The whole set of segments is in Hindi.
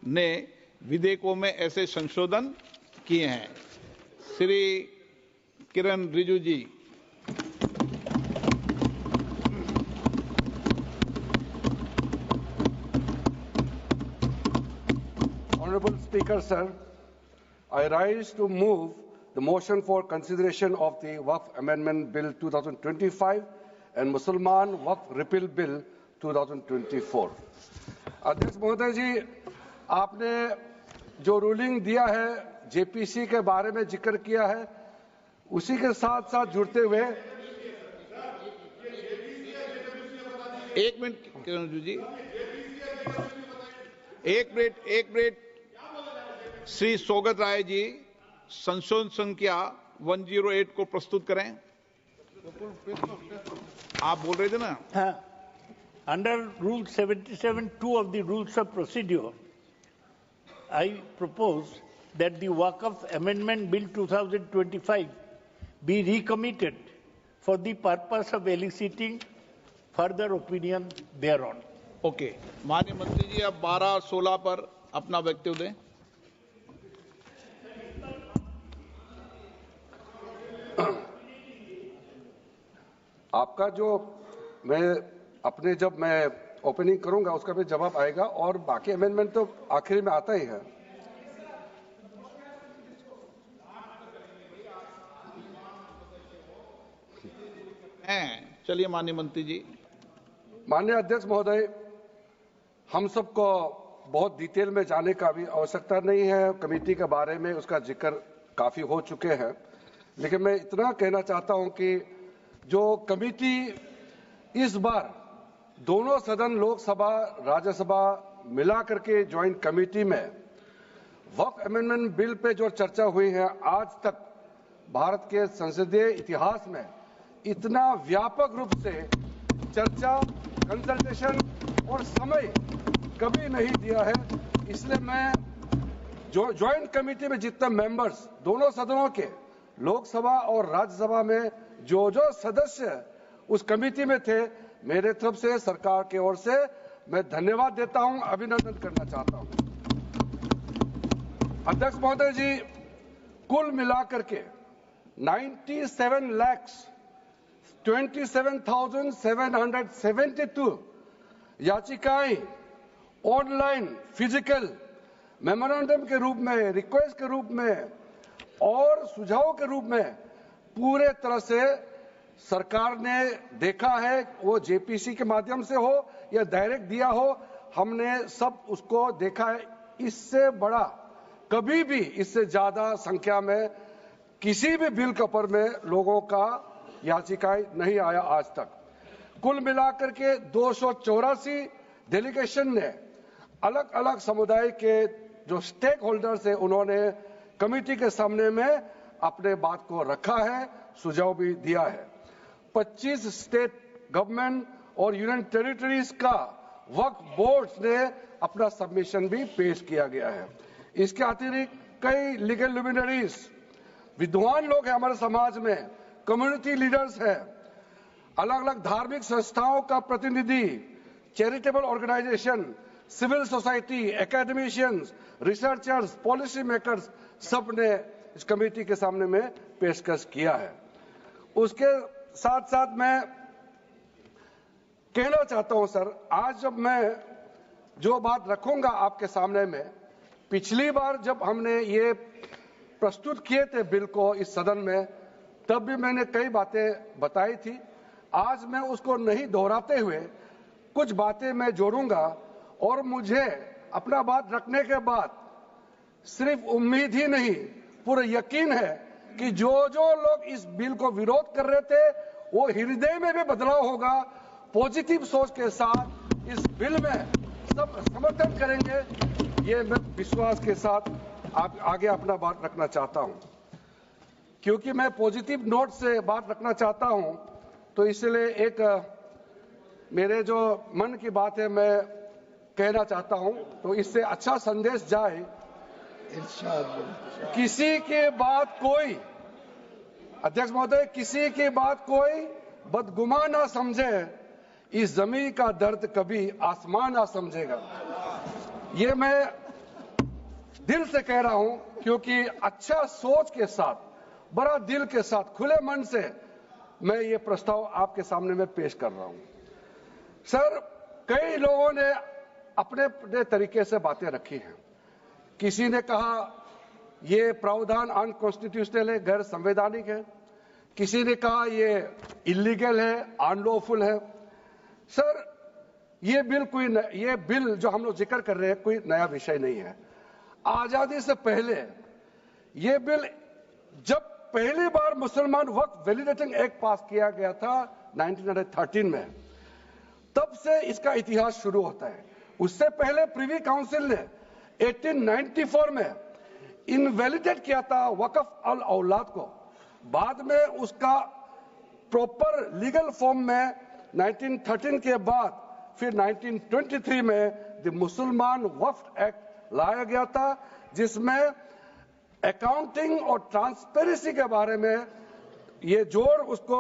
ने विधेयकों में ऐसे संशोधन किए हैं। श्री किरण रिजिजू जी। Honorable Speaker, sir, I rise to move the motion for consideration of the Waqf Amendment Bill 2025 and Mussalman Waqf Repeal Bill 2024. अध्यक्ष महोदय जी, आपने जो रूलिंग दिया है, जेपीसी के बारे में जिक्र किया है, उसी के साथ साथ जुड़ते हुए एक मिनट किरण जी, एक मिनट श्री सौगत राय जी संशोधन संख्या 108 को प्रस्तुत करें। आप बोल रहे थे ना? हाँ। Under Rule 77(2) of the Rules of Procedure, I propose that the Waqf Amendment Bill 2025 be recommitted for the purpose of eliciting further opinion thereon. Okay, माननीय मंत्री जी अब 12-16 पर अपना वक्तव्य दें। आपका जो जब मैं ओपनिंग करूंगा उसका भी जवाब आएगा और बाकी अमेंडमेंट तो आखिरी में आता ही है। चलिए माननीय मंत्री जी। माननीय अध्यक्ष महोदय, हम सबको बहुत डिटेल में जाने का भी आवश्यकता नहीं है। कमेटी के बारे में उसका जिक्र काफी हो चुके हैं, लेकिन मैं इतना कहना चाहता हूं कि जो कमेटी इस बार दोनों सदन लोकसभा राज्यसभा मिला करके ज्वाइंट कमेटी में वक्फ अमेंडमेंट बिल पे जो चर्चा हुई है, आज तक भारत के संसदीय इतिहास में इतना व्यापक रूप से चर्चा, कंसल्टेशन और समय कभी नहीं दिया है। इसलिए मैं जो ज्वाइंट कमेटी में जितने मेंबर्स दोनों सदनों के लोकसभा और राज्यसभा में जो सदस्य उस कमेटी में थे, मेरे तरफ से सरकार की ओर से मैं धन्यवाद देता हूं, अभिनंदन करना चाहता हूं। अध्यक्ष महोदय जी, कुल मिलाकर के 97,27,772 याचिकाएं ऑनलाइन, फिजिकल, मेमोरेंडम के रूप में, रिक्वेस्ट के रूप में और सुझाव के रूप में पूरे तरह से सरकार ने देखा है। वो जेपीसी के माध्यम से हो या डायरेक्ट दिया हो, हमने सब उसको देखा है। इससे बड़ा कभी भी, इससे ज्यादा संख्या में किसी भी बिल के ऊपर में लोगों का याचिकाएं नहीं आया आज तक। कुल मिलाकर के 284 डेलीगेशन ने अलग अलग समुदाय के जो स्टेक होल्डर्स है, उन्होंने कमेटी के सामने में अपने बात को रखा है, सुझाव भी दिया है। 25 स्टेट गवर्नमेंट और यूनियन टेरिटरीज का वक्फ बोर्ड्स ने अपना सबमिशन भी पेश किया गया है। इसके अतिरिक्त कई लीगल लुमिनरीज, विद्वान लोग हैं हमारे समाज में, कम्युनिटी लीडर्स हैं, अलग अलग धार्मिक संस्थाओं का प्रतिनिधि, charitable organisation, civil society, academicians, researchers, policy makers, सब ने इस कमेटी के सामने में पेशकश किया है। उसके साथ साथ मैं कहना चाहता हूं सर, आज जब मैं जो बात रखूंगा आपके सामने में, पिछली बार जब हमने ये प्रस्तुत किए थे बिल को इस सदन में, तब भी मैंने कई बातें बताई थी। आज मैं उसको नहीं दोहराते हुए कुछ बातें मैं जोड़ूंगा और मुझे अपना बात रखने के बाद सिर्फ उम्मीद ही नहीं, पूरा यकीन है कि जो लोग इस बिल को विरोध कर रहे थे, वो हृदय में भी बदलाव होगा। पॉजिटिव सोच के साथ इस बिल में सब समर्थन करेंगे, ये मैं विश्वास के साथ आगे अपना बात रखना चाहता हूं। क्योंकि मैं पॉजिटिव नोट से बात रखना चाहता हूं, तो इसलिए एक मेरे जो मन की बात है मैं कहना चाहता हूं, तो इससे अच्छा संदेश जाए। किसी के बात कोई, अध्यक्ष महोदय, किसी की बात कोई बदगुमान ना समझे, इस जमीन का दर्द कभी आसमान ना समझेगा। ये मैं दिल से कह रहा हूं, क्योंकि अच्छा सोच के साथ, बड़ा दिल के साथ, खुले मन से मैं ये प्रस्ताव आपके सामने में पेश कर रहा हूं। सर, कई लोगों ने अपने अपने तरीके से बातें रखी हैं। किसी ने कहा ये प्रावधान अनकॉन्स्टिट्यूशनल है, गैर संवैधानिक है। किसी ने कहा ये इलीगल है, अनलॉफुल है। सर, ये बिल जो हम लोग जिक्र कर रहे हैं कोई नया विषय नहीं है। आजादी से पहले ये बिल, जब पहली बार मुसलमान वक्फ वैलिडेटिंग एक्ट पास किया गया था 1913 में, तब से इसका इतिहास शुरू होता है। उससे पहले प्रिवी काउंसिल ने 1894 में इनवैलिडेट किया था वक्फ अल औलाद को। बाद में उसका प्रॉपर लीगल फॉर्म में 1913 के बाद फिर 1923 में द मुसलमान वक्फ एक्ट लाया गया था, जिसमें अकाउंटिंग और ट्रांसपेरेंसी के बारे में ये जोर उसको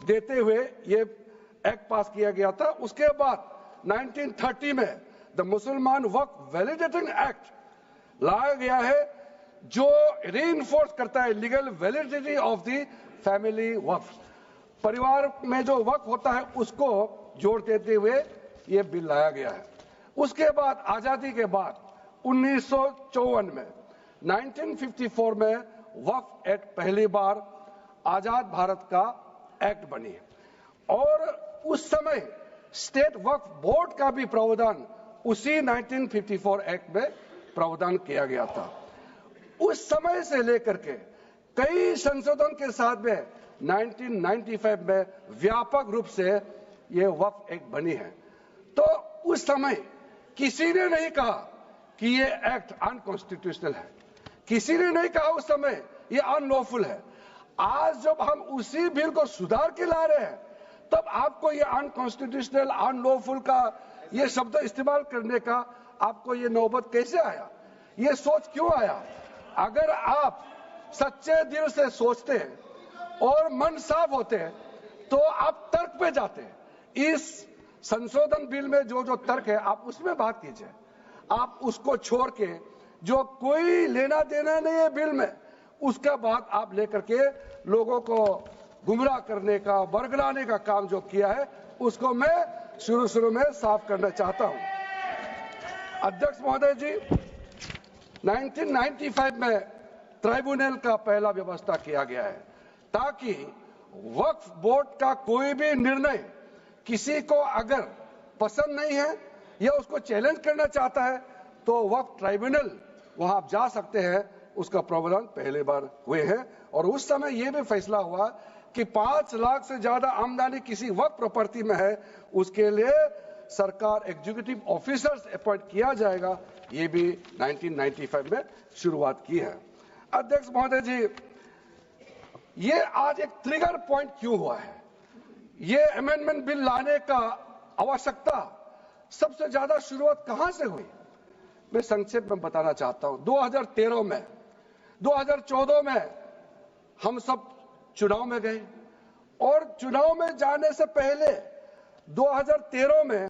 देते हुए ये एक्ट पास किया गया था। उसके बाद 1930 में द मुसलमान वक्फ वैलिडेटिंग एक्ट लाया गया है, जो रीइंफोर्स करता है legal validity of the family waqf. परिवार में जो वक्फ होता है उसको जोड़ देते हुए ये बिल लाया गया है। उसके बाद आजादी के बाद 1954 में 1954 में वक्फ एक्ट पहली बार आजाद भारत का एक्ट बनी, और उस समय स्टेट वक्फ बोर्ड का भी प्रावधान उसी 1954 एक्ट में प्रावधान किया गया था। उस समय से लेकर के कई संशोधन के साथ में 1995 में व्यापक रूप से ये वक्फ एक्ट बनी है। तो उस समय किसी ने नहीं कहा कि ये एक्ट अनकॉन्स्टिट्यूशनल है, किसी ने नहीं कहा उस समय ये अनलॉफुल है। आज जब हम उसी बिल को सुधार के ला रहे हैं, तब आपको ये अनकॉन्स्टिट्यूशनल, अनलॉफुल का ये शब्द इस्तेमाल करने का आपको ये नौबत कैसे आया? ये सोच क्यों आया? अगर आप सच्चे दिल से सोचते और मन साफ होते तो आप तर्क पे जाते। इस संशोधन बिल में जो जो तर्क है आप उसमें बात कीजिए। आप उसको छोड़ के जो कोई लेना देना नहीं है बिल में, उसका बात आप लेकर के लोगों को गुमराह करने का, बरगलाने का काम जो किया है, उसको मैं शुरू में साफ करना चाहता हूं। अध्यक्ष महोदय जी, 1995 में ट्राइब्यूनल का पहला व्यवस्था किया गया है, ताकि वक्फ बोर्ड का कोई भी निर्णय किसी को अगर पसंद नहीं है या उसको चैलेंज करना चाहता है तो वक्फ ट्राइब्यूनल वहां आप जा सकते हैं। उसका प्रावधान पहले बार हुए हैं, और उस समय यह भी फैसला हुआ कि 5 लाख से ज्यादा आमदनी किसी वक्फ प्रॉपर्टी में है, उसके लिए सरकार एग्जीक्यूटिव ऑफिसर्स अपॉइंट किया जाएगा। ये भी 1995 में शुरुआत की है। अध्यक्ष महोदय जी, ये आज एक ट्रिगर पॉइंट क्यों हुआ है? ये अमेंडमेंट बिल लाने का आवश्यकता सबसे ज्यादा शुरुआत कहां से हुई? मैं संक्षेप में बताना चाहता हूं। 2013 में, 2014 में हम सब चुनाव में गए, और चुनाव में जाने से पहले 2013 में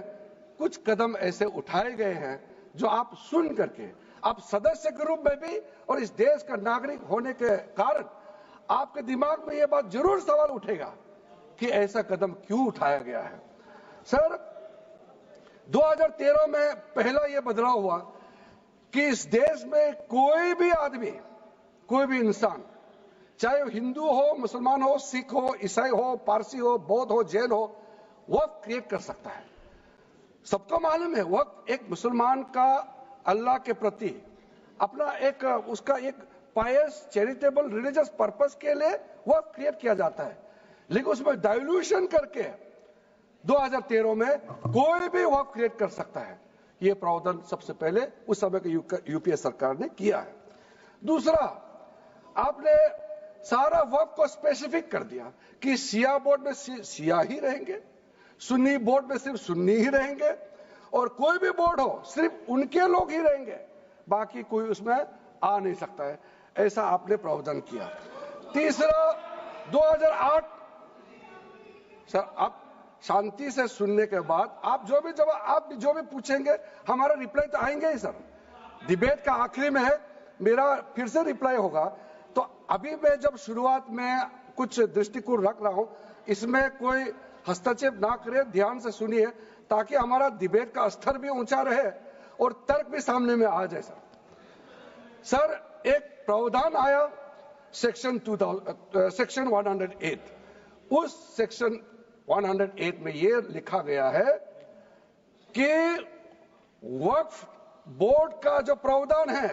कुछ कदम ऐसे उठाए गए हैं जो आप सुन करके, आप सदस्य के रूप में भी और इस देश का नागरिक होने के कारण आपके दिमाग में यह बात जरूर सवाल उठेगा कि ऐसा कदम क्यों उठाया गया है। सर, 2013 में पहला यह बदलाव हुआ कि इस देश में कोई भी आदमी, कोई भी इंसान, चाहे वो हिंदू हो, मुसलमान हो, सिख हो, ईसाई हो, पारसी हो, बौद्ध हो, जैन हो, वक्फ क्रिएट कर सकता है। सबको मालूम है वक्फ एक मुसलमान का अल्लाह के प्रति अपना एक उसका एक पायस चैरिटेबल रिलीजियस पर्पस के लिए वक्फ क्रिएट किया जाता है, लेकिन उसमें डाइल्यूशन करके 2013 में कोई भी वक्फ क्रिएट कर सकता है। यह प्रावधान सबसे पहले उस समय की यूपीए सरकार ने किया है। दूसरा, आपने सारा वक्फ को स्पेसिफिक कर दिया कि शिया बोर्ड में शिया ही रहेंगे, सुन्नी बोर्ड में सिर्फ सुन्नी ही रहेंगे, और कोई भी बोर्ड हो सिर्फ उनके लोग ही रहेंगे, बाकी कोई उसमें आ नहीं सकता है। ऐसा आपने प्रावधान किया। तीसरा, 2008, सर आप शांति से सुनने के बाद आप जो भी पूछेंगे हमारा रिप्लाई तो आएंगे ही सर। डिबेट का आखिरी में है, मेरा फिर से रिप्लाई होगा। तो अभी मैं जब शुरुआत में कुछ दृष्टिकोण रख रहा हूं, इसमें कोई हस्तक्षेप ना करे, ध्यान से सुनिए, ताकि हमारा डिबेट का स्तर भी ऊंचा रहे और तर्क भी सामने में आ जाए। सर, एक प्रावधान आया सेक्शन 108, उस सेक्शन 108 में यह लिखा गया है कि वक्फ बोर्ड का जो प्रावधान है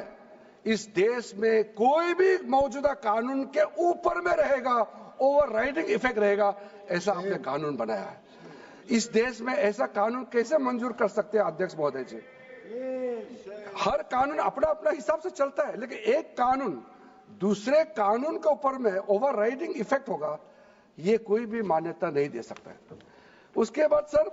इस देश में कोई भी मौजूदा कानून के ऊपर में रहेगा, ओवरराइडिंग इफेक्ट रहेगा, ऐसा आपने कानून बनाया है। इस देश में ऐसा कानून कैसे मंजूर कर सकते हैं अध्यक्ष महोदय जी? हर कानून अपना अपना हिसाब से चलता है, लेकिन एक कानून दूसरे कानून के ऊपर में ओवरराइडिंग इफेक्ट होगा, ये कोई भी मान्यता नहीं दे सकता है। उसके बाद सर,